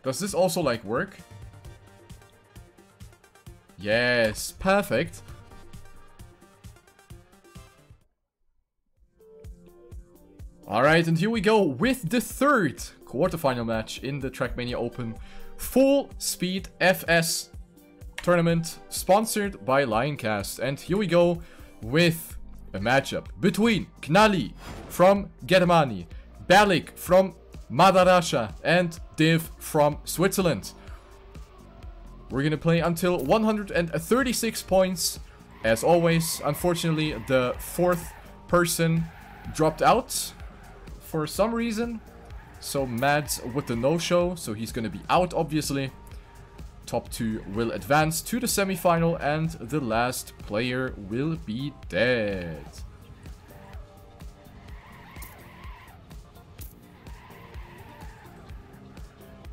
Does this also, like, work? Yes, perfect. Alright, and here we go with the third quarterfinal match in the TrackMania Open Fullspeed FS tournament, sponsored by Lioncast. And here we go with a matchup between Knalli from Germany, Balyk from Madarasha, and Div from Switzerland. We're gonna play until 136 points. As always, unfortunately, the fourth person dropped out for some reason. So Mads with the no-show, so he's gonna be out, obviously. Top 2 will advance to the semi-final, and the last player will be dead.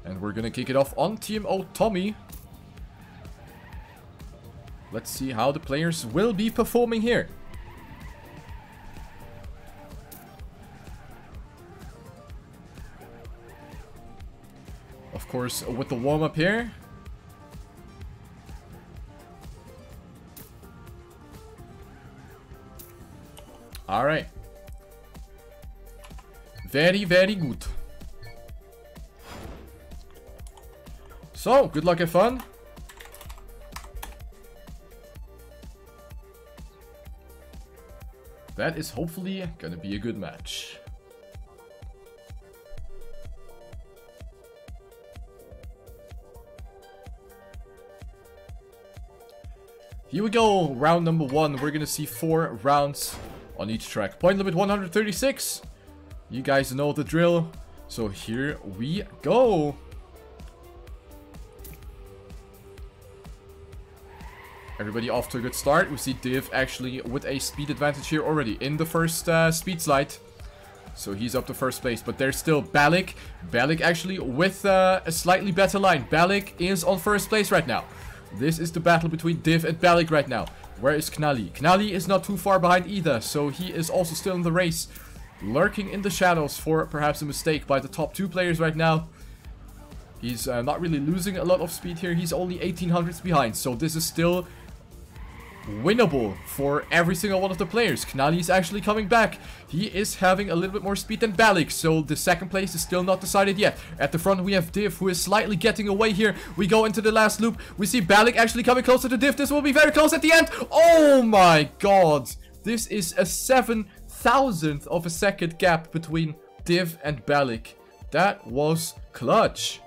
And we're gonna kick it off on TMO Tommy. Let's see how the players will be performing here. Of course, with the warm-up here. Alright. Very, very good. So, good luck and fun. That is hopefully gonna be a good match. Here we go, round number 1. We're gonna see 4 rounds on each track. Point limit 136. You guys know the drill. So here we go. Everybody off to a good start. We see Div actually with a speed advantage here already in the first speed slide. So he's up to first place, but there's still Balyk. Balyk actually with a slightly better line. Balyk is on first place right now. This is the battle between Div and Balyk right now. Where is Knalli? Knalli is not too far behind either, so he is also still in the race. Lurking in the shadows for perhaps a mistake by the top 2 players right now. He's not really losing a lot of speed here. He's only 1800s behind, so this is still winnable for every single one of the players. Knalli is actually coming back. He is having a little bit more speed than Balyk, so the second place is still not decided yet. At the front we have Div, who is slightly getting away here. We go into the last loop. We see Balyk actually coming closer to Div. This will be very close at the end. Oh my god. This is a 7,000th of a second gap between Div and Balyk. That was clutch.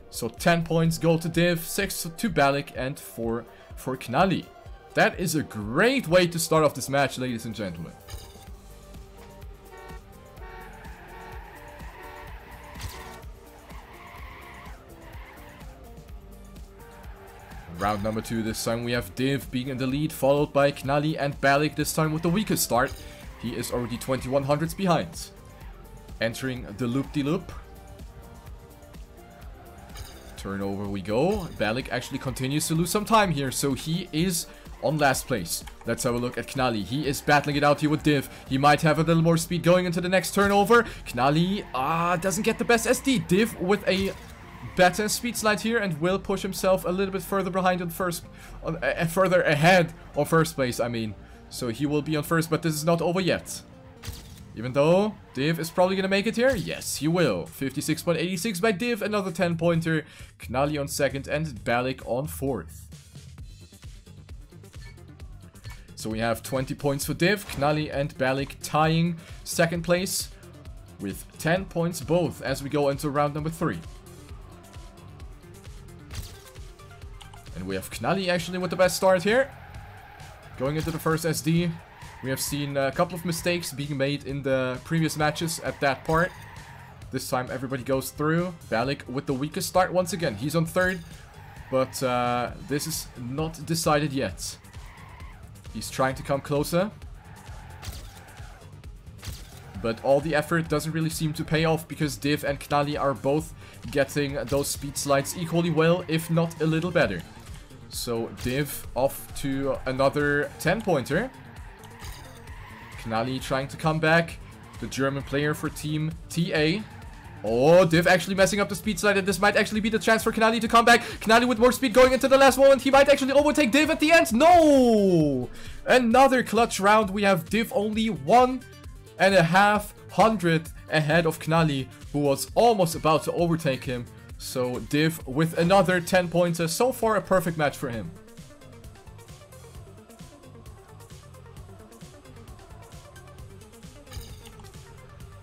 So 10 points go to Div, 6 to Balyk, and 4 for Knalli. That is a great way to start off this match, ladies and gentlemen. Round number 2 this time we have Div being in the lead, followed by Knalli and Balyk, this time with the weakest start. He is already 2100s behind. Entering the loop-de-loop. Turnover we go. Balyk actually continues to lose some time here, so he is on last place. Let's have a look at Knalli. He is battling it out here with Div. He might have a little more speed going into the next turnover. Knalli doesn't get the best SD. Div with a better speed slide here and will push himself a little bit further behind on further ahead on first place, I mean. So he will be on first, but this is not over yet. Even though Div is probably going to make it here. Yes, he will. 56.86 by Div. Another 10-pointer. Knalli on second and Balyk on fourth. So we have 20 points for Div. Knalli and Balyk tying second place with 10 points both as we go into round number 3. And we have Knalli actually with the best start here. Going into the first SD. We have seen a couple of mistakes being made in the previous matches at that part. This time everybody goes through. Balyk with the weakest start once again. He's on third, but this is not decided yet. He's trying to come closer. But all the effort doesn't really seem to pay off because Div and Knalli are both getting those speed slides equally well, if not a little better. So Div off to another 10-pointer. Knalli trying to come back. The German player for Team TA. Oh, Div actually messing up the speed slide, and this might actually be the chance for Knalli to come back. Knalli with more speed going into the last moment. He might actually overtake Div at the end. No! Another clutch round. We have Div only 1.5 hundredth ahead of Knalli, who was almost about to overtake him. So Div with another 10 points. So far a perfect match for him.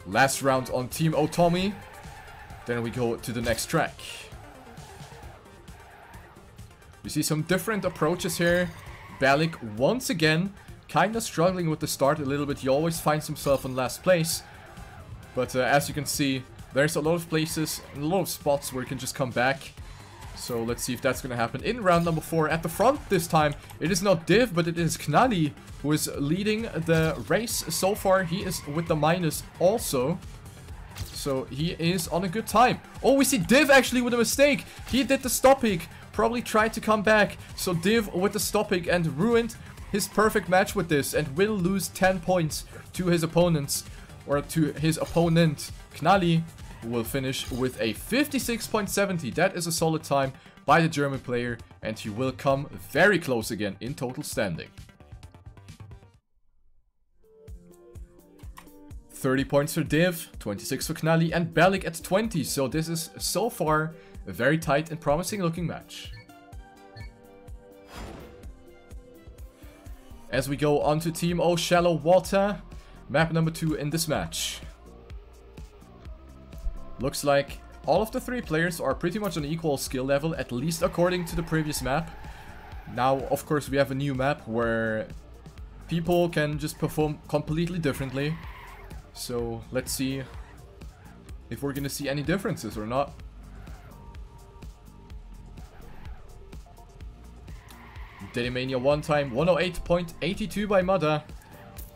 Last round on Team Otomi. Then we go to the next track. We see some different approaches here. Balyk once again kind of struggling with the start a little bit. He always finds himself in last place. But as you can see, there's a lot of places and a lot of spots where he can just come back. So let's see if that's going to happen in round number 4. At the front this time, it is not Div, but it is Knalli who is leading the race so far. He is with the minus also. So he is on a good time. Oh, we see Div actually with a mistake. He did the stopping, probably tried to come back. So Div with the stopping and ruined his perfect match with this and will lose 10 points to his opponents, or to his opponent. Knalli will finish with a 56.70. That is a solid time by the German player, and he will come very close again in total standing. 30 points for Div, 26 for Knalli, and Balyk at 20. So this is so far a very tight and promising looking match. As we go on to Team O Shallow Water, map number 2 in this match. Looks like all of the 3 players are pretty much on equal skill level, at least according to the previous map. Now, of course, we have a new map where people can just perform completely differently. So, let's see if we're gonna see any differences or not. TrackMania 1 time, 108.82 by Mada.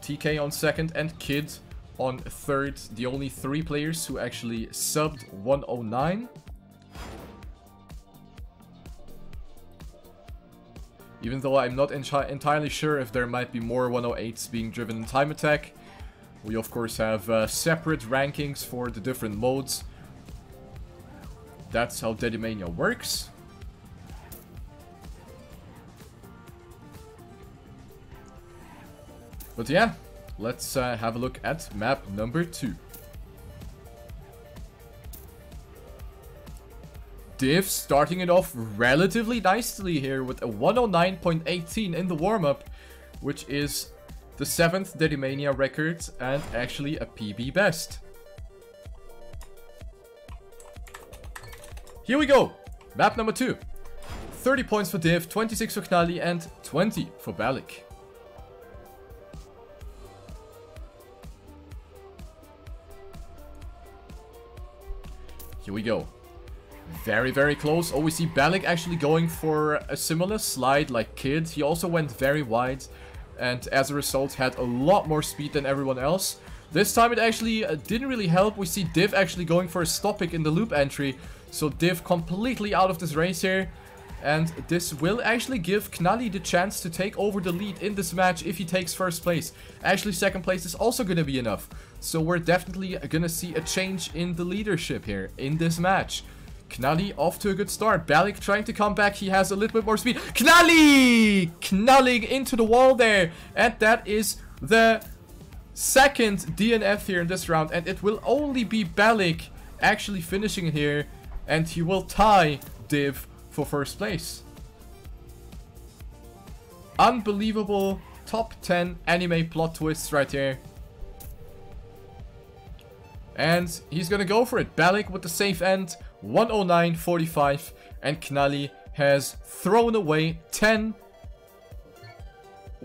TK on second and Kid on third. The only 3 players who actually subbed 109. Even though I'm not entirely sure if there might be more 108s being driven in time attack. We of course have separate rankings for the different modes. That's how TrackMania works. But yeah, let's have a look at map number 2. Div starting it off relatively nicely here with a 109.18 in the warm-up, which is the 7th TrackMania record and actually a PB best. Here we go, map number 2. 30 points for Div, 26 for Knalli, and 20 for Balyk. Here we go. Very, very close. Oh, we see Balyk actually going for a similar slide like Kid. He also went very wide, and as a result had a lot more speed than everyone else. This time it actually didn't really help. We see Div actually going for a stop pick in the loop entry. So Div completely out of this race here. And this will actually give Knalli the chance to take over the lead in this match if he takes first place. Actually, second place is also going to be enough. So we're definitely going to see a change in the leadership here in this match. Knalli off to a good start. Balyk trying to come back. He has a little bit more speed. Knalli! Knalling into the wall there. And that is the second DNF here in this round. And it will only be Balyk actually finishing it here. And he will tie Div for first place. Unbelievable top 10 anime plot twists right here. And he's gonna go for it. Balyk with the safe end, 109.45, and Knalli has thrown away 10,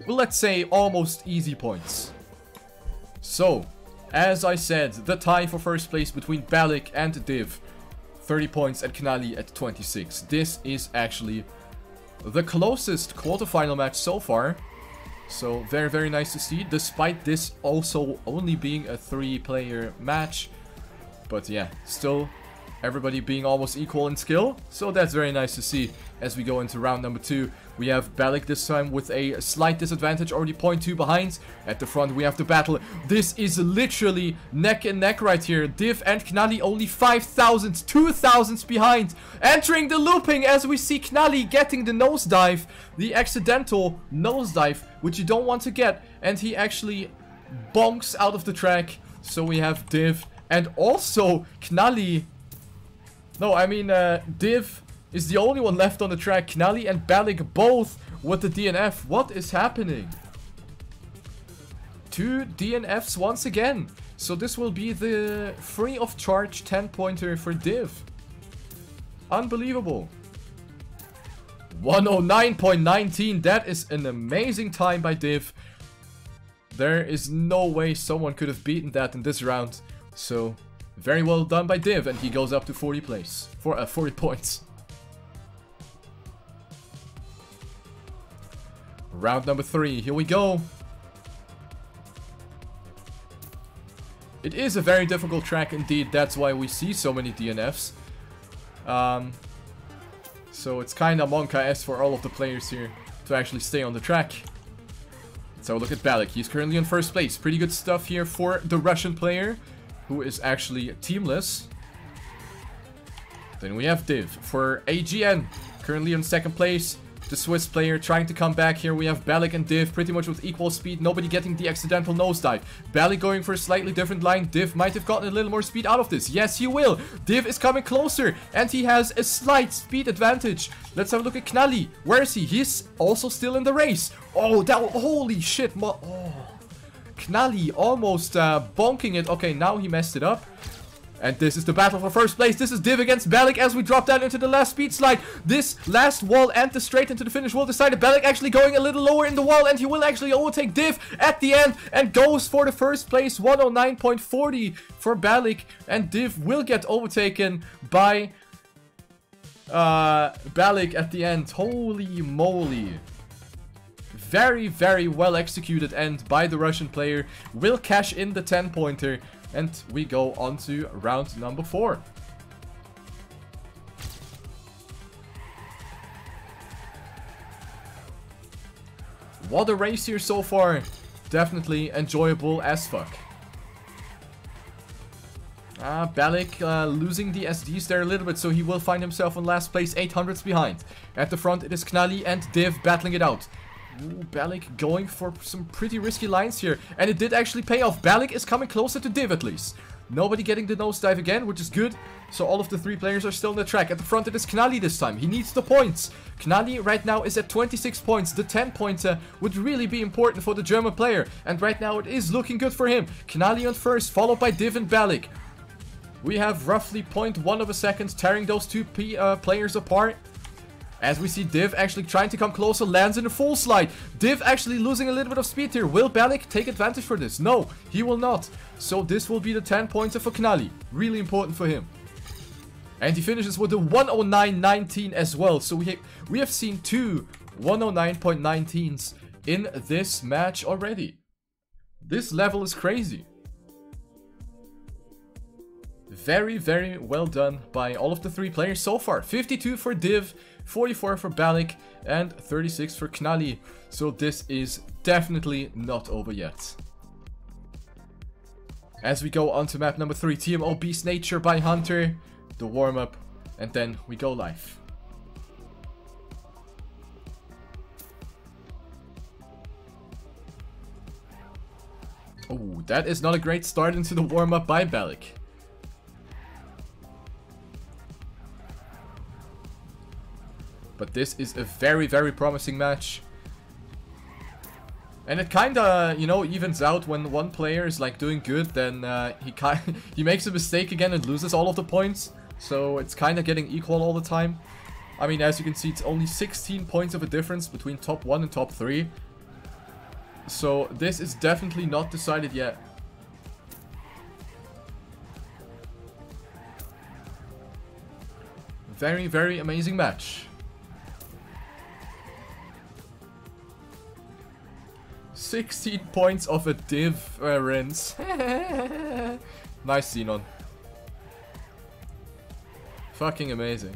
well, let's say almost easy points. So, as I said, the tie for first place between Balyk and Div, 30 points, and Knalli at 26. This is actually the closest quarterfinal match so far. So very, very nice to see, despite this also only being a 3-player match. But yeah, still Everybody being almost equal in skill. So that's very nice to see as we go into round number 2. We have Balyk this time with a slight disadvantage, already 0.2 behind. At the front we have the battle. This is literally neck and neck right here. Div and Knalli only 5,000s, 2,000s behind. Entering the looping as we see Knalli getting the nosedive. The accidental nosedive, which you don't want to get. And he actually bonks out of the track. So we have Div and also Knalli. No, I mean, Div is the only one left on the track. Knalli and Balyk both with the DNF. What is happening? 2 DNFs once again. So this will be the free of charge 10-pointer for Div. Unbelievable. 109.19. That is an amazing time by Div. There is no way someone could have beaten that in this round. So very well done by Div, and he goes up to 40 place for 40 points. Round number 3, here we go. It is a very difficult track indeed, that's why we see so many DNFs. So it's kind of Monka-esque for all of the players here to actually stay on the track. So look at Balyk, he's currently in first place. Pretty good stuff here for the Russian player, who is actually teamless. Then we have Div for AGN, currently in second place. The Swiss player trying to come back here. We have Balyk and Div pretty much with equal speed. Nobody getting the accidental nosedive. Balyk going for a slightly different line. Div might have gotten a little more speed out of this. Yes, he will. Div is coming closer and he has a slight speed advantage. Let's have a look at Knalli. Where is he? He's also still in the race. Oh, that, holy shit. Oh. Knalli almost bonking it. Okay, now he messed it up. And this is the battle for first place. This is Div against Balyk as we drop down into the last speed slide. This last wall and the straight into the finish will decide. Balyk actually going a little lower in the wall, and he will actually overtake Div at the end and goes for the first place. 109.40 for Balyk, and Div will get overtaken by Balyk at the end. Holy moly. Very, very well executed end by the Russian player. Will cash in the 10-pointer. And we go on to round number 4. What a race here so far. Definitely enjoyable as fuck. Balyk losing the SDs there a little bit, so he will find himself in last place, 800s behind. At the front it is Knalli and Div battling it out. Ooh, Balyk going for some pretty risky lines here. And it did actually pay off. Balyk is coming closer to Div at least. Nobody getting the nosedive again, which is good. So all of the 3 players are still on the track. At the front it is Knalli this time. He needs the points. Knalli right now is at 26 points. The 10-pointer would really be important for the German player. And right now it is looking good for him. Knalli on first, followed by Div and Balyk. We have roughly 0.1 of a second tearing those 2 players apart. As we see Div actually trying to come closer, lands in a full slide. Div actually losing a little bit of speed here. Will Balyk take advantage for this? No, he will not. So this will be the 10-pointer for Knalli. Really important for him. And he finishes with a 109.19 as well. So we have seen 2 109.19s in this match already. This level is crazy. Very, very well done by all of the 3 players so far. 52 for Div, 44 for Balyk, and 36 for Knalli. So this is definitely not over yet. As we go on to map number 3, TMO Beast Nature by Hunter, the warm-up, and then we go live. Oh, that is not a great start into the warm-up by Balyk. But this is a very, very promising match. And it kinda, you know, evens out when one player is like doing good, then he makes a mistake again and loses all of the points. So it's kinda getting equal all the time. I mean, as you can see, it's only 16 points of a difference between top 1 and top 3. So this is definitely not decided yet. Very, very amazing match. 16 points of a difference. Nice Xenon. Fucking amazing.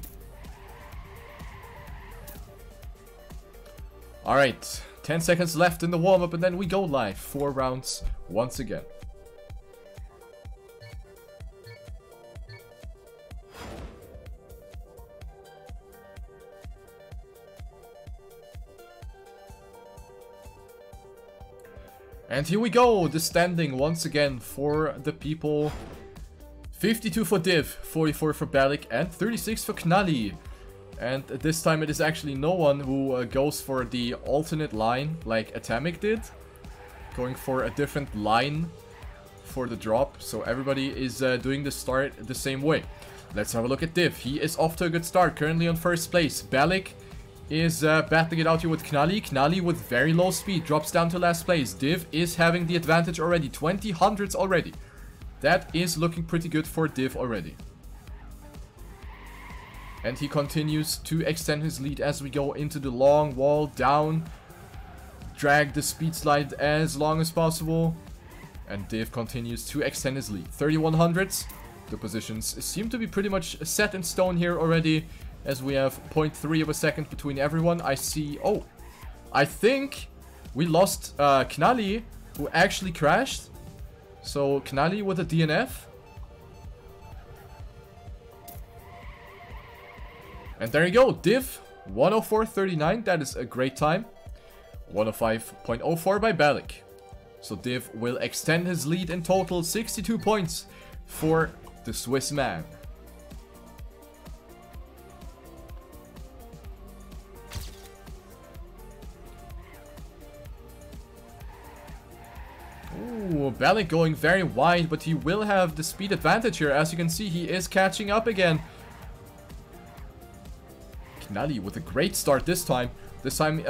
Alright, 10 seconds left in the warm-up and then we go live. 4 rounds once again. And here we go, the standing once again for the people. 52 for Div, 44 for Balyk, and 36 for Knalli. And this time it is actually no one who goes for the alternate line like Atomic did. Going for a different line for the drop. So everybody is doing the start the same way. Let's have a look at Div. He is off to a good start, currently on first place. Balyk is battling it out here with Knalli. Knalli with very low speed drops down to last place. Div is having the advantage already, 20 hundreds already. That is looking pretty good for Div already. And he continues to extend his lead as we go into the long wall down. Drag the speed slide as long as possible. And Div continues to extend his lead. 3100s. The positions seem to be pretty much set in stone here already, as we have 0.3 of a second between everyone. I see... Oh, I think we lost Knalli, who actually crashed. So Knalli with a DNF. And there you go, Div 104.39. That is a great time. 105.04 by Balyk. So Div will extend his lead in total, 62 points for the Swiss man. Ooh, Balyk going very wide, but he will have the speed advantage here. As you can see, he is catching up again. Knalli with a great start this time. This time,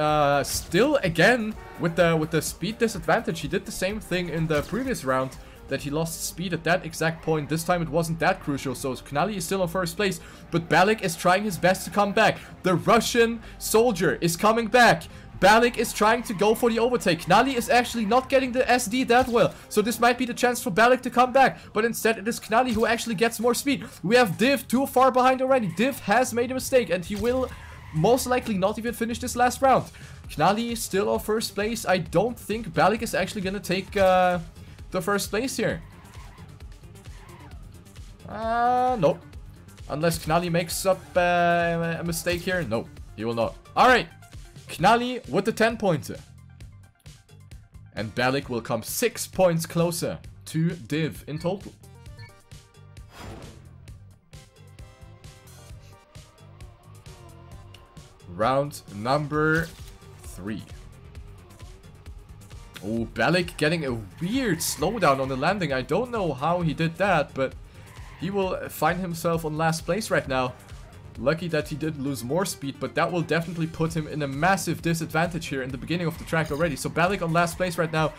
still again with the speed disadvantage. He did the same thing in the previous round, that he lost speed at that exact point. This time it wasn't that crucial, so Knalli is still in first place. But Balyk is trying his best to come back. The Russian soldier is coming back. Balyk is trying to go for the overtake. Knalli is actually not getting the SD that well, so this might be the chance for Balyk to come back. But instead it is Knalli who actually gets more speed. We have Div too far behind already. Div has made a mistake and he will most likely not even finish this last round. Knalli is still on first place. I don't think Balyk is actually going to take the first place here. Nope. Unless Knalli makes up a mistake here. No, he will not. Alright. Knalli with the 10-pointer. And Balyk will come 6 points closer to Div in total. Round number 3. Oh, Balyk getting a weird slowdown on the landing. I don't know how he did that, but he will find himself on last place right now. Lucky that he did lose more speed, but that will definitely put him in a massive disadvantage here in the beginning of the track already. So Balyk on last place right now.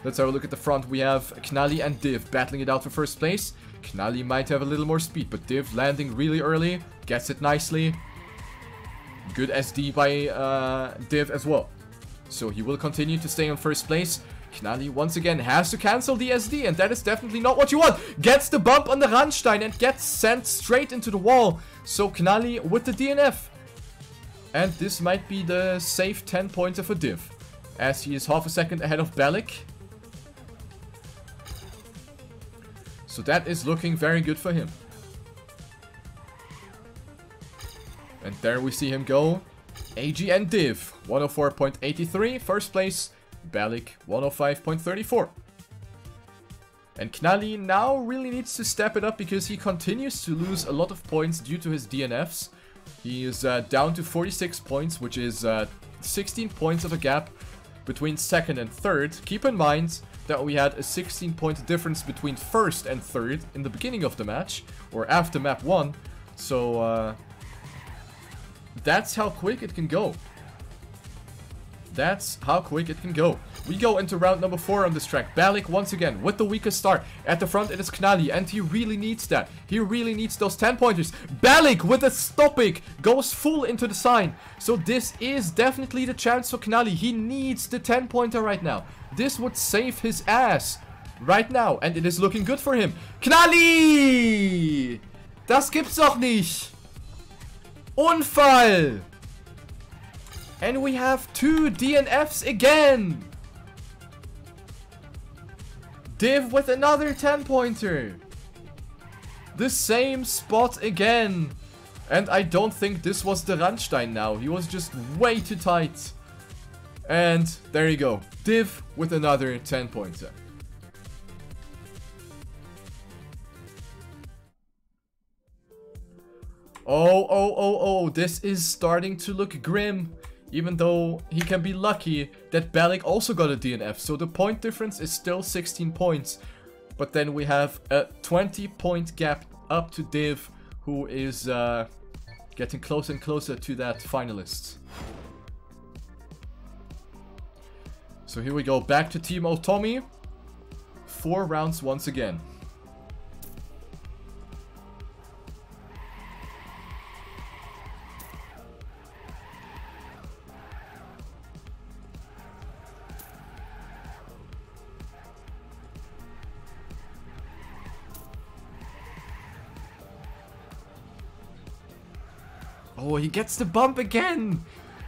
Let's have a look at the front. We have Knalli and Div battling it out for first place. Knalli might have a little more speed, but Div landing really early. Gets it nicely. Good SD by Div as well. So he will continue to stay on first place. Knalli once again has to cancel the SD, and that is definitely not what you want. Gets the bump on the Randstein and gets sent straight into the wall. So Knalli with the DNF. And this might be the safe 10-pointer for Div, as he is half a second ahead of Balyk. So that is looking very good for him. And there we see him go. AG and Div, 104.83, first place. Balyk, 105.34. And Knalli now really needs to step it up, because he continues to lose a lot of points due to his DNFs. He is down to 46 points, which is 16 points of a gap between second and third. Keep in mind that we had a 16-point difference between first and third in the beginning of the match, or after map 1. So that's how quick it can go. That's how quick it can go. We go into round number 4 on this track. Balyk once again with the weakest start. At the front it is Knalli, and he really needs that. He really needs those 10 pointers. Balyk with a stopping goes full into the sign. So this is definitely the chance for Knalli. He needs the 10 pointer right now. This would save his ass right now, and it is looking good for him. Knalli! Das gibt's doch nicht! Unfall! And we have 2 DNFs again! Div with another 10-pointer! The same spot again! And I don't think this was the Randstein now. He was just way too tight. And there you go. Div with another 10-pointer. Oh, this is starting to look grim. Even though he can be lucky that Balyk also got a DNF. So the point difference is still 16 points. But then we have a 20-point gap up to Div, who is getting closer and closer to that finalist. So here we go, back to Team Otomi. 4 rounds once again. Oh, he gets the bump again!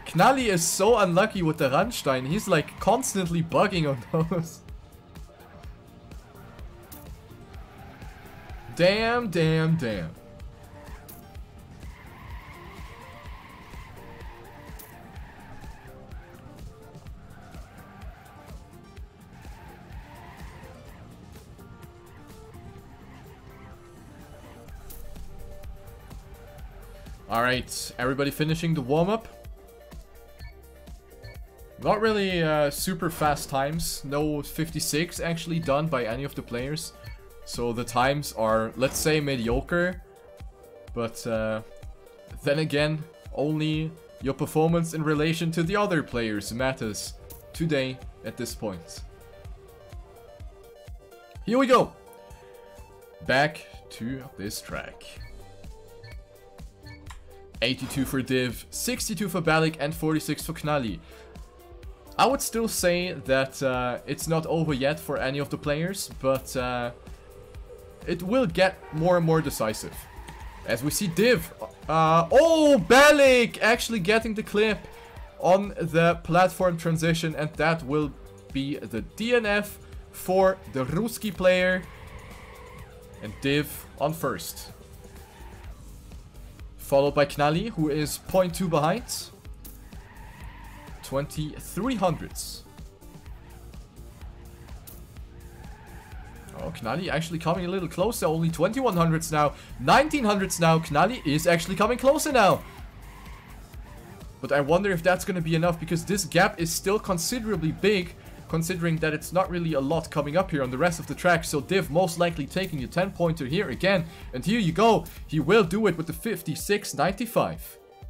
Knalli is so unlucky with the Randstein. He's like constantly bugging on those. Damn. Alright, everybody finishing the warm-up. Not really super fast times. No 56 actually done by any of the players. So the times are, let's say, mediocre. But then again, only your performance in relation to the other players matters today at this point. Here we go. Back to this track. 82 for Div, 62 for Balyk, and 46 for Knalli. I would still say that it's not over yet for any of the players, but it will get more and more decisive. As we see Div. Oh, Balyk actually getting the clip on the platform transition, and that will be the DNF for the Ruski player. And Div on first. Followed by Knalli, who is 0.2 behind. 2300s. Oh, Knalli actually coming a little closer. Only 2100s now. 1900s now. Knalli is actually coming closer now. But I wonder if that's going to be enough, because this gap is still considerably big, considering that it's not really a lot coming up here on the rest of the track. So Div most likely taking a 10-pointer here again. And here you go. He will do it with the 56.95.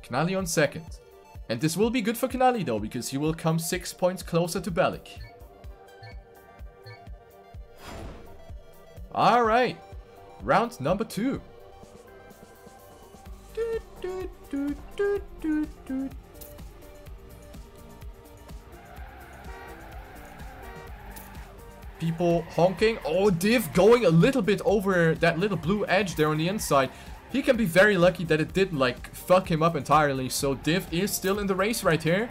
Knalli on second. And this will be good for Knalli though, because he will come 6 points closer to Balyk. Alright. Round number 2. People honking. Oh, Div going a little bit over that little blue edge there on the inside. He can be very lucky that it didn't like fuck him up entirely. So Div is still in the race right here.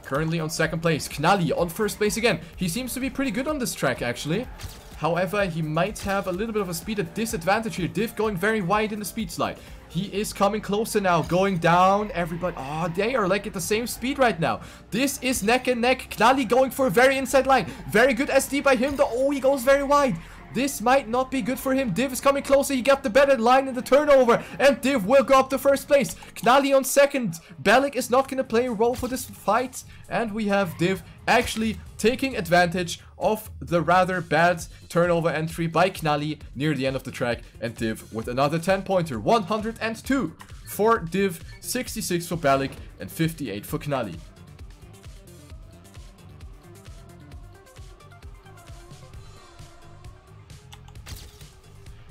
Currently on second place. Knalli on first place again. He seems to be pretty good on this track actually. However, he might have a little bit of a speed disadvantage here. Div going very wide in the speed slide. He is coming closer now, going down. Everybody, oh, they are like at the same speed right now. This is neck and neck. Knalli going for a very inside line. Very good SD by him though. Oh, he goes very wide. This might not be good for him. Div is coming closer. He got the better line in the turnover. And Div will go up to first place. Knalli on second. Balyk is not going to play a role for this fight. And we have Div actually taking advantage of the rather bad turnover entry by Knalli near the end of the track. And Div with another 10-pointer. 102 for Div, 66 for Balyk, and 58 for Knalli.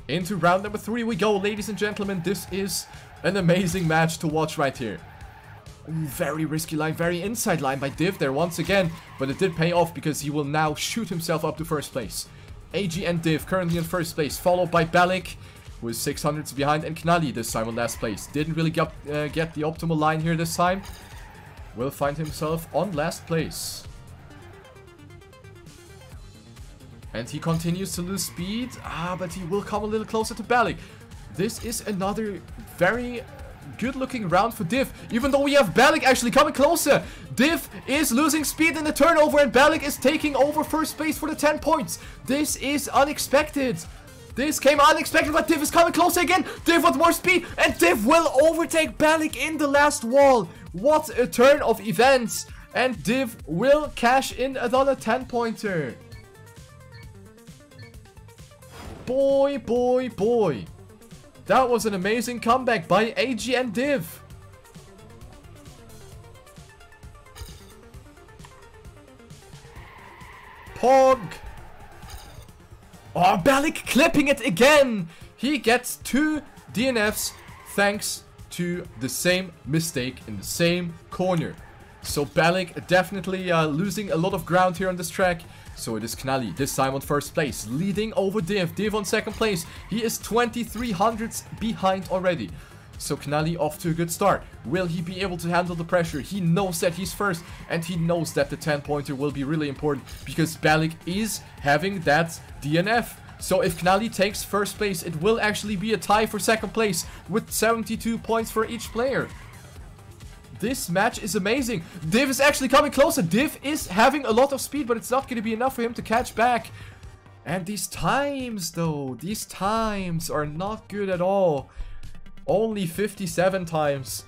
Into round number 3 we go, ladies and gentlemen. This is an amazing match to watch right here. Ooh, very risky line, very inside line by Div there once again. But it did pay off because he will now shoot himself up to first place. AG and Div currently in first place, followed by Balyk, who is 600s behind, and Knalli this time on last place. Didn't really get the optimal line here this time. Will find himself on last place. And he continues to lose speed. But he will come a little closer to Balyk. This is another very good looking round for Div. Even though we have Balyk actually coming closer. Div is losing speed in the turnover, and Balyk is taking over first place for the 10 points. This is unexpected. This came unexpected, but Div is coming closer again. Div with more speed, and Div will overtake Balyk in the last wall. What a turn of events. And Div will cash in another 10-pointer. Boy, boy, boy. That was an amazing comeback by AG and Div. Pog. Oh, Balyk clipping it again. He gets 2 DNFs thanks to the same mistake in the same corner. So Balyk definitely losing a lot of ground here on this track. So it is Knalli, this time on first place, leading over Div. Div on second place. He is 2300s behind already. So Knalli off to a good start. Will he be able to handle the pressure? He knows that he's first, and he knows that the 10-pointer will be really important because Balyk is having that DNF. So if Knalli takes first place, it will actually be a tie for second place with 72 points for each player. This match is amazing. Div is actually coming closer. Div is having a lot of speed, but it's not going to be enough for him to catch back. And these times, though, these times are not good at all. Only 57 times.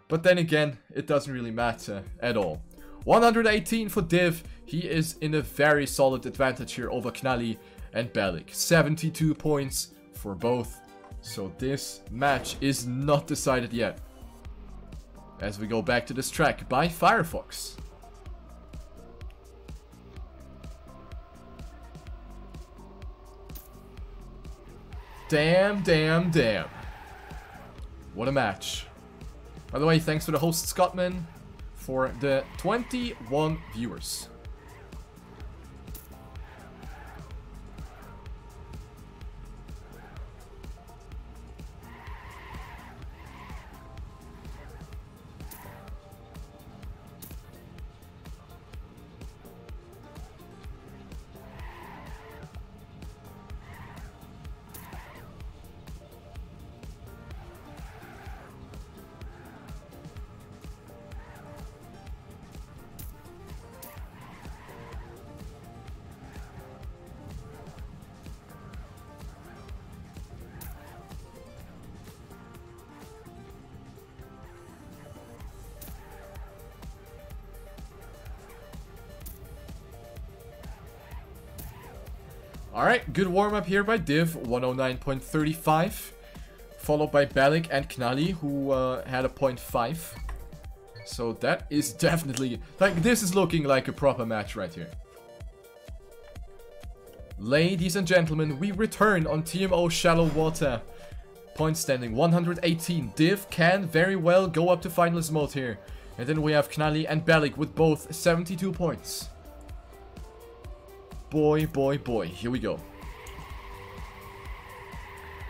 But then again, it doesn't really matter at all. 118 for Div. He is in a very solid advantage here over Knalli and Balyk. 72 points for both. So this match is not decided yet. As we go back to this track by Firefox. Damn, damn, damn. What a match. By the way, thanks to the host Scottman for the 21 viewers. Alright, good warm-up here by Div, 109.35. Followed by Balyk and Knalli, who had a 0.5. So that is definitely... like, this is looking like a proper match right here. Ladies and gentlemen, we return on TMO Shallow Water. Point standing, 118. Div can very well go up to finalist mode here. And then we have Knalli and Balyk with both 72 points. Boy, boy, boy. Here we go.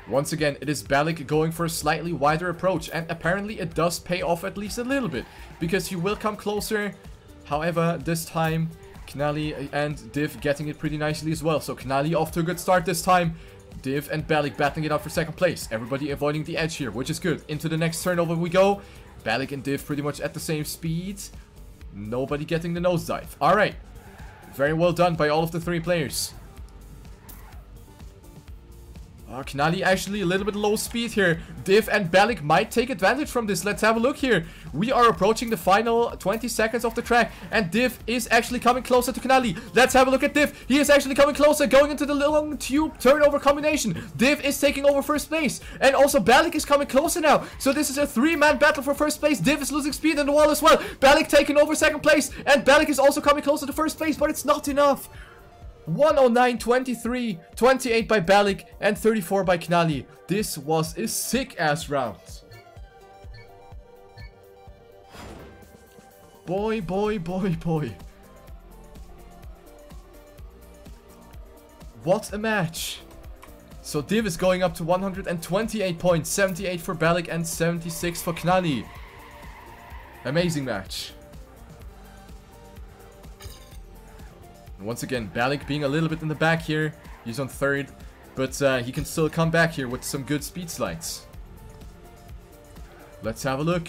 Once again, it is Balyk going for a slightly wider approach. And apparently it does pay off at least a little bit. Because he will come closer. However, this time, Knalli and Div getting it pretty nicely as well. So Knalli off to a good start this time. Div and Balyk battling it out for second place. Everybody avoiding the edge here, which is good. Into the next turnover we go. Balyk and Div pretty much at the same speed. Nobody getting the nosedive. Alright. Very well done by all of the 3 players. Knalli actually a little bit low speed here. Div and Balyk might take advantage from this. Let's have a look here. We are approaching the final 20 seconds of the track. And Div is actually coming closer to Knalli. Let's have a look at Div. He is actually coming closer, going into the long tube turnover combination. Div is taking over first place. And also Balyk is coming closer now. So this is a 3-man battle for first place. Div is losing speed in the wall as well. Balyk taking over second place. And Balyk is also coming closer to first place, but it's not enough. 109.23, 28 by Balyk, and 34 by Knalli. This was a sick-ass round. Boy, boy, boy, boy. What a match. So Div is going up to 128 points. 78 for Balyk and 76 for Knalli. Amazing match. And once again, Balyk being a little bit in the back here. He's on third. But he can still come back here with some good speed slides. Let's have a look.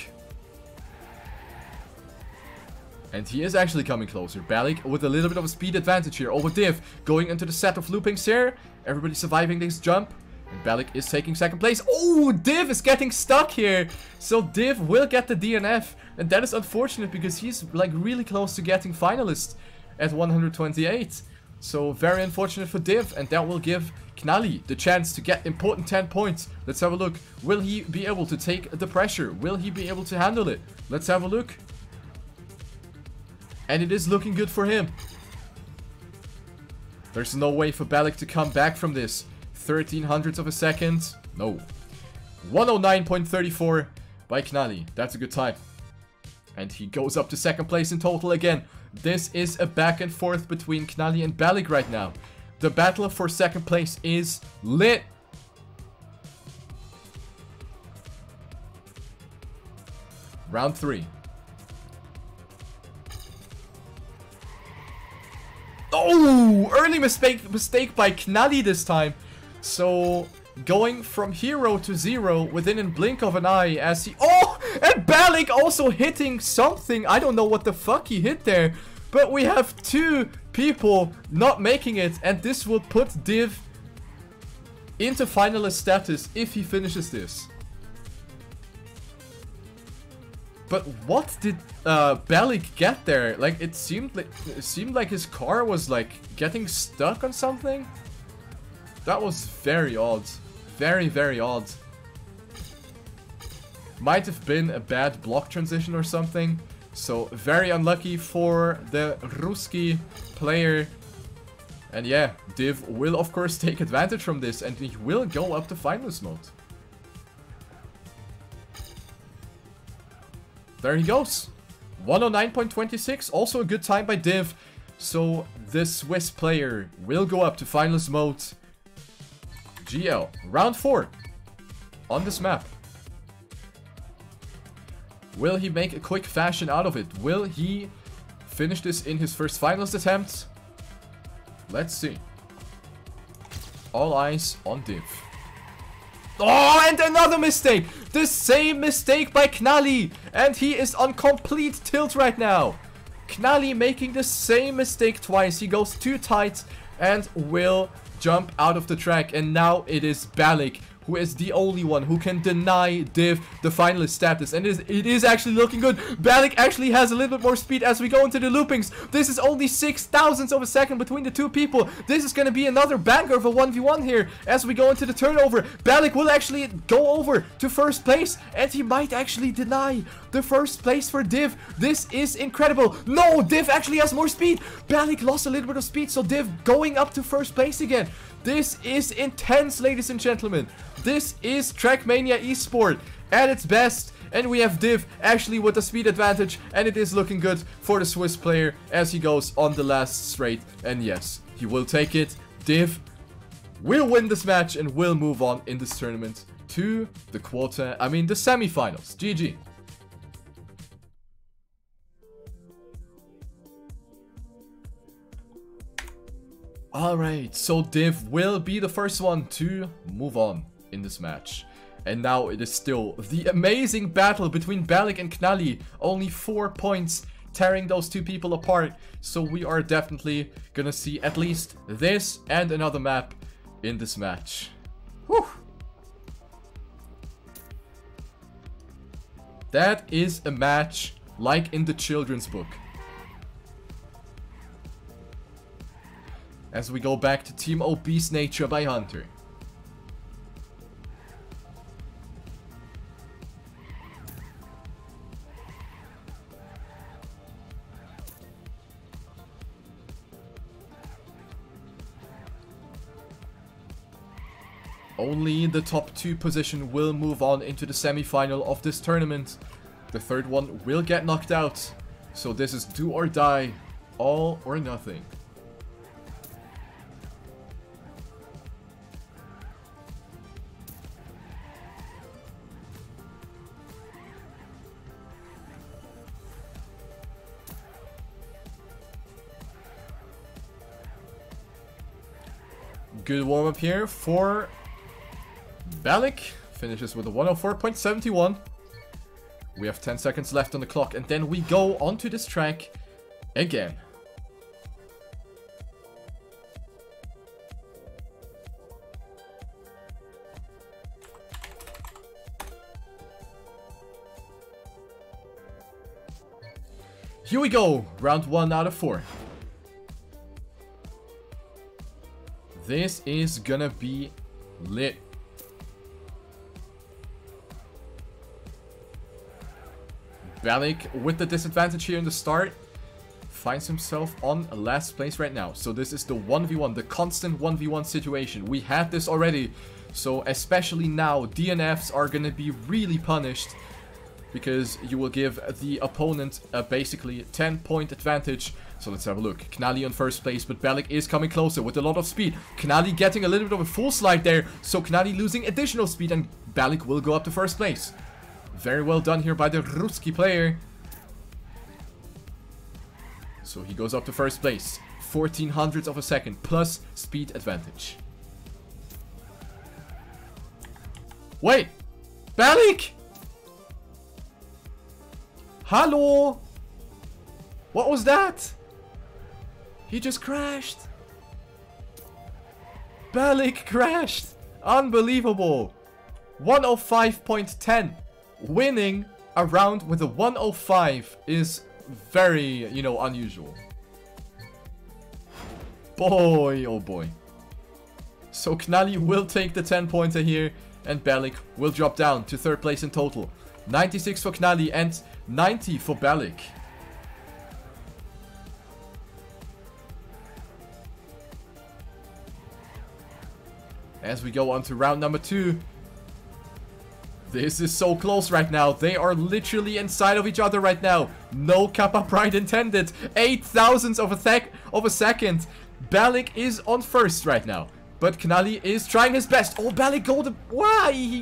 And he is actually coming closer. Balyk with a little bit of a speed advantage here over Div. Going into the set of loopings here. Everybody surviving this jump. And Balyk is taking second place. Oh, Div is getting stuck here. So Div will get the DNF. And that is unfortunate because he's like really close to getting Finalist at 128. So very unfortunate for Div. And that will give Knalli the chance to get important 10 points. Let's have a look. Will he be able to take the pressure? Will he be able to handle it? Let's have a look. And it is looking good for him. There's no way for Balyk to come back from this. 1300ths of a second. No. 109.34 by Knalli. That's a good time. And he goes up to second place in total again. This is a back and forth between Knalli and Balyk right now. The battle for second place is lit. Round 3. Oh, early mistake by Knalli this time. So going from hero to zero within a blink of an eye as he... Oh, and Balyk also hitting something. I don't know what the fuck he hit there. But we have 2 people not making it. And this will put Div into finalist status if he finishes this. But what did Balyk get there? Like it seemed like his car was like getting stuck on something. That was very odd. Very, very odd. Might have been a bad block transition or something. So very unlucky for the Ruski player. And yeah, Div will of course take advantage from this and he will go up to finalist mode. There he goes. 109.26. Also a good time by Div. So the Swiss player will go up to finalist mode. GL. Round 4. On this map. Will he make a quick fashion out of it? Will he finish this in his first finalist attempt? Let's see. All eyes on Div. Oh, and another mistake! The same mistake by Knalli! And he is on complete tilt right now. Knalli making the same mistake twice. He goes too tight and will jump out of the track. And now it is Balyk who is the only one who can deny Div the finalist status. And it is actually looking good. Balyk actually has a little bit more speed as we go into the loopings. This is only 0.006 of a second between the 2 people. This is going to be another banger of a 1v1 here as we go into the turnover. Balyk will actually go over to first place and he might actually deny the first place for Div. This is incredible. No, Div actually has more speed. Balyk lost a little bit of speed, so Div going up to first place again. This is intense, ladies and gentlemen. This is TrackMania Esport at its best. And we have Div actually with a speed advantage. And it is looking good for the Swiss player as he goes on the last straight. And yes, he will take it. Div will win this match and will move on in this tournament to the the semi-finals. GG. Alright, so Div will be the first one to move on in this match. And now it is still the amazing battle between Balyk and Knalli. Only 4 points tearing those 2 people apart. So we are definitely gonna see at least this and another map in this match. Whew. That is a match like in the children's book. As we go back to Team Obese Nature by Hunter. Only the top 2 position will move on into the semi-final of this tournament. The third one will get knocked out. So this is do or die, all or nothing. Good warm-up here for Balyk. Finishes with a 104.71. We have 10 seconds left on the clock, and then we go onto this track again. Here we go, round 1 out of 4. This is gonna be lit. Balyk, with the disadvantage here in the start, finds himself on last place right now. So this is the 1v1, the constant 1v1 situation. We had this already, so especially now, DNFs are gonna be really punished, because you will give the opponent basically 10-point advantage. So let's have a look. Knalli on first place, but Balyk is coming closer with a lot of speed. Knalli getting a little bit of a full slide there, so Knalli losing additional speed, and Balyk will go up to first place. Very well done here by the Ruski player. So he goes up to first place. 1400ths of a second plus speed advantage. Wait! Balyk! Hello? What was that? He just crashed. Balyk crashed. Unbelievable. 105.10. Winning a round with a 105 is very, you know, unusual. Boy, oh boy. So Knalli will take the 10-pointer here, and Balyk will drop down to third place in total. 96 for Knalli and 90 for Balyk. As we go on to round number 2. This is so close right now. They are literally inside of each other right now. No Kappa Pride intended. 8,000ths of a second. Balyk is on first right now, but Knalli is trying his best. Oh, Balyk gold. Why? He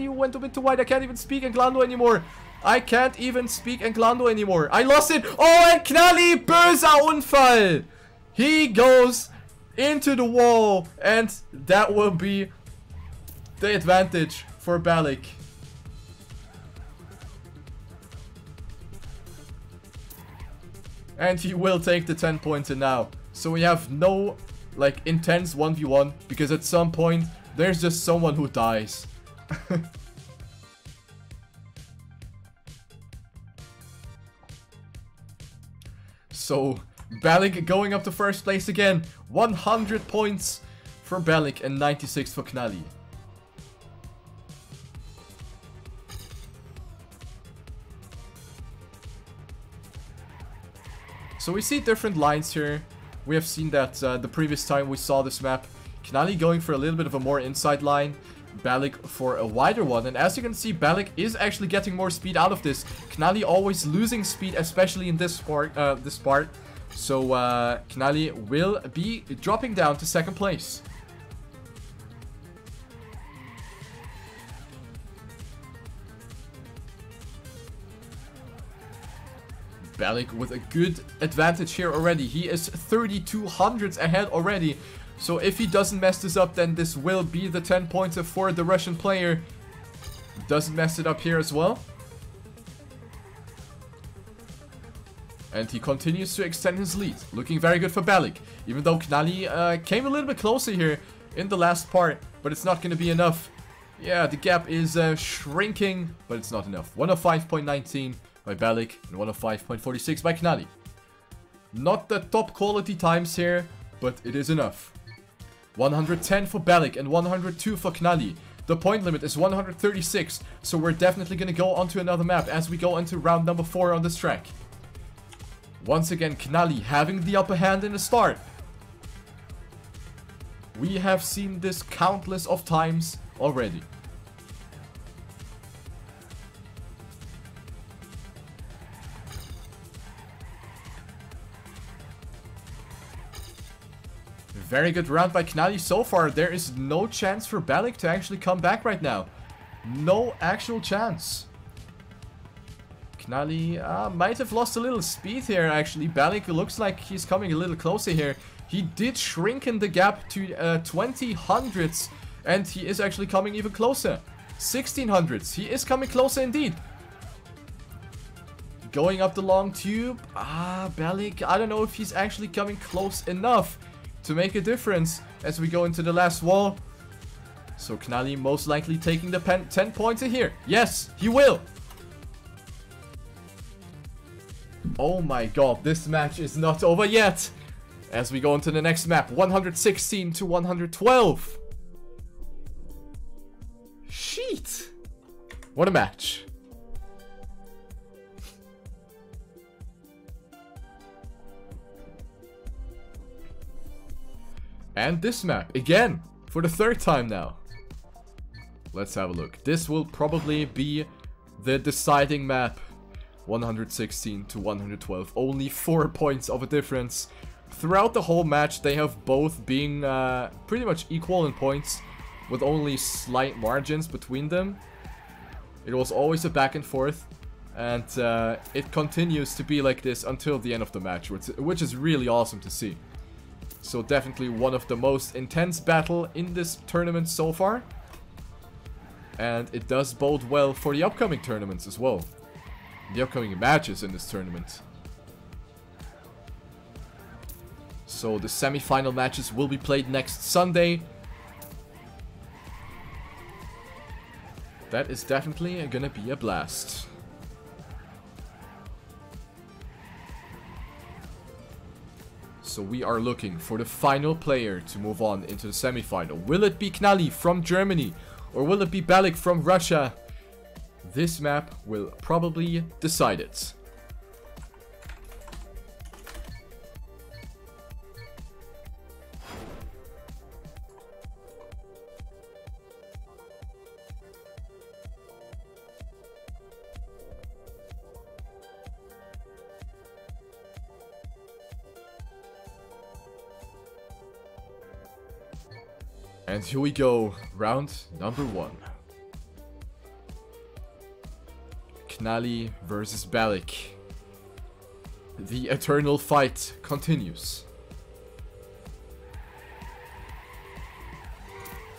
went a bit too wide. I can't even speak Englando anymore. I can't even speak Englando anymore. I lost it. Oh, and Knalli, böser Unfall. He goes into the wall, and that will be the advantage for Balyk. And he will take the 10-pointer now. So we have no, like, intense 1v1, because at some point, there's just someone who dies. So, Balyk going up to first place again. 100 points for Balyk and 96 for Knalli. So we see different lines here. We have seen that the previous time we saw this map. Knalli going for a little bit of a more inside line. Balyk for a wider one. And as you can see, Balyk is actually getting more speed out of this. Knalli always losing speed, especially in this part. So Knalli will be dropping down to second place. Balyk with a good advantage here already. He is 3200ths ahead already. So if he doesn't mess this up, then this will be the 10-pointer for the Russian player. Doesn't mess it up here as well. And he continues to extend his lead. Looking very good for Balyk. Even though Knalli came a little bit closer here in the last part. But it's not going to be enough. Yeah, the gap is shrinking, but it's not enough. 105.19 by Balyk and 105.46 by Knalli. Not the top quality times here, but it is enough. 110 for Balyk and 102 for Knalli. The point limit is 136, so we're definitely going to go onto another map as we go into round number 4 on this track. Once again, Knalli having the upper hand in the start. We have seen this countless of times already. Very good round by Knalli so far. There is no chance for Balyk to actually come back right now. No actual chance. Knalli might have lost a little speed here, actually. Balyk looks like he's coming a little closer here. He did shrink in the gap to 20 hundredths, and he is actually coming even closer. 16 hundredths. He is coming closer indeed. Going up the long tube. Balyk, I don't know if he's actually coming close enough to make a difference as we go into the last wall. So Knalli most likely taking the 10 pointer here. Yes, he will. Oh my god, this match is not over yet. As we go into the next map, 116 to 112. Sheet. What a match. And this map, again, for the third time now. Let's have a look. This will probably be the deciding map. 116 to 112. Only 4 points of a difference. Throughout the whole match, they have both been pretty much equal in points, with only slight margins between them. It was always a back and forth, and it continues to be like this until the end of the match, which is really awesome to see. So definitely one of the most intense battle in this tournament so far. And it does bode well for the upcoming tournaments as well. The upcoming matches in this tournament. So the semi-final matches will be played next Sunday. That is definitely gonna be a blast. So we are looking for the final player to move on into the semi-final. Will it be Knalli from Germany? Or will it be Balyk from Russia? This map will probably decide it. And here we go, round number 1. Knalli versus Balyk. The eternal fight continues.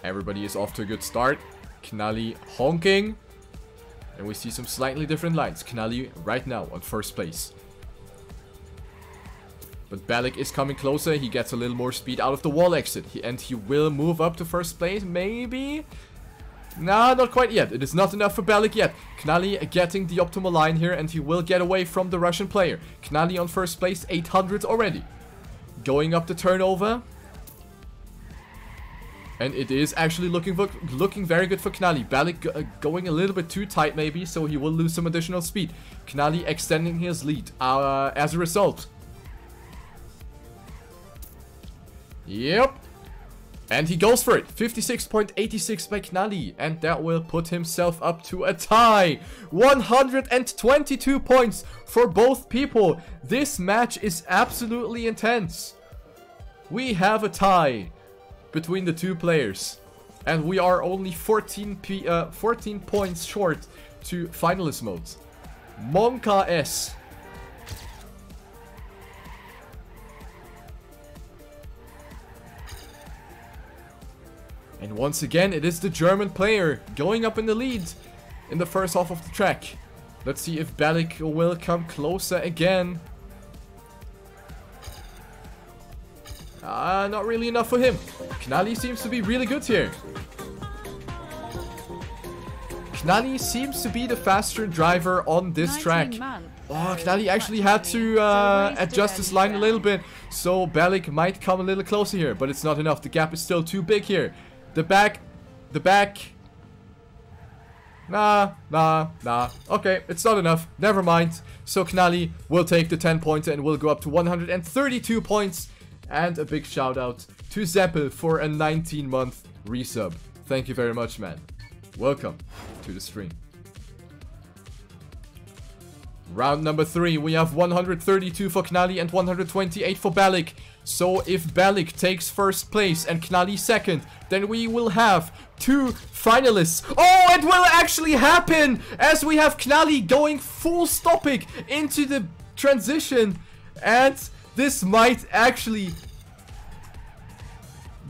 Everybody is off to a good start. Knalli honking. And we see some slightly different lines. Knalli right now on first place. But Balyk is coming closer. He gets a little more speed out of the wall exit. And he will move up to first place, maybe? Nah, not quite yet. It is not enough for Balyk yet. Knalli getting the optimal line here, and he will get away from the Russian player. Knalli on first place, 800 already. Going up the turnover. And it is actually looking very good for Knalli. Balyk going a little bit too tight maybe, so he will lose some additional speed. Knalli extending his lead as a result. Yep. And he goes for it. 56.86 by Knalli. And that will put himself up to a tie. 122 points for both people. This match is absolutely intense. We have a tie between the two players. And we are only 14 points short to finalist mode. Monka S. And once again, it is the German player going up in the lead in the first half of the track. Let's see if Balyk will come closer again. Not really enough for him. Knalli seems to be really good here. Knalli seems to be the faster driver on this track. Oh, Knalli actually had to adjust his line a little bit. So Balyk might come a little closer here, but it's not enough. The gap is still too big here. The back. Nah. Okay, it's not enough. Never mind. So Knalli will take the 10 pointer and will go up to 132 points. And a big shout out to Zeppel for a 19-month resub. Thank you very much, man. Welcome to the stream. Round number 3, we have 132 for Knalli and 128 for Balyk. So if Balyk takes first place and Knalli second, then we will have 2 finalists. Oh, it will actually happen as we have Knalli going full stopping into the transition. And this might actually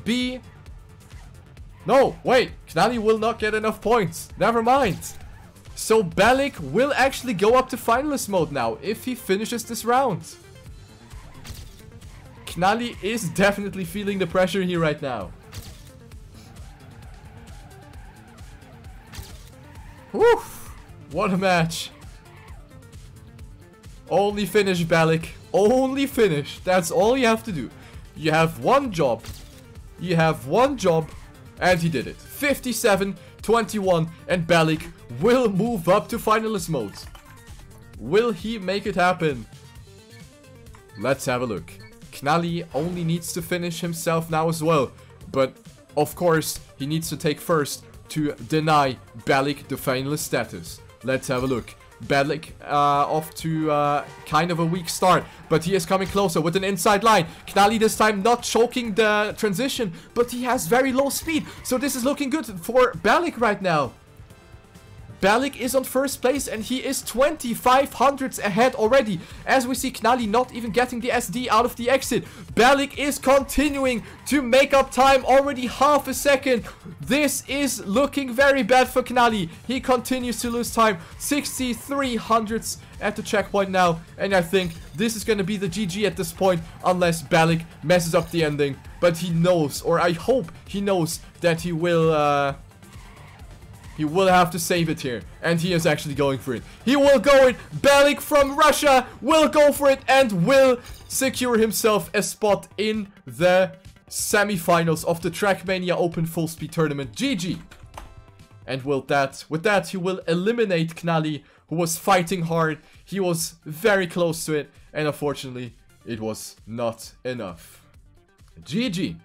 be... No, wait. Knalli will not get enough points. Never mind. So Balyk will actually go up to finalist mode now if he finishes this round. Knalli is definitely feeling the pressure here right now. Whew. What a match. Only finish, Balyk. Only finish. That's all you have to do. You have one job. You have one job. And he did it. 57-21. And Balyk will move up to finalist mode. Will he make it happen? Let's have a look. Knalli only needs to finish himself now as well. But, of course, he needs to take first to deny Balyk the finalist status. Let's have a look. Balyk off to kind of a weak start, but he is coming closer with an inside line. Knalli this time not choking the transition, but he has very low speed. So this is looking good for Balyk right now. Balyk is on first place and he is 2500s ahead already. As we see Knalli not even getting the SD out of the exit. Balyk is continuing to make up time, already half a second. This is looking very bad for Knalli. He continues to lose time. 6300s at the checkpoint now. And I think this is going to be the GG at this point, unless Balyk messes up the ending. But he knows, or I hope he knows, that he will have to save it here. And he is actually going for it. He will go it. Balyk from Russia will go for it and will secure himself a spot in the semi-finals of the TrackMania Open Fullspeed tournament. GG. And with that, he will eliminate Knalli, who was fighting hard. He was very close to it. And unfortunately, it was not enough. GG.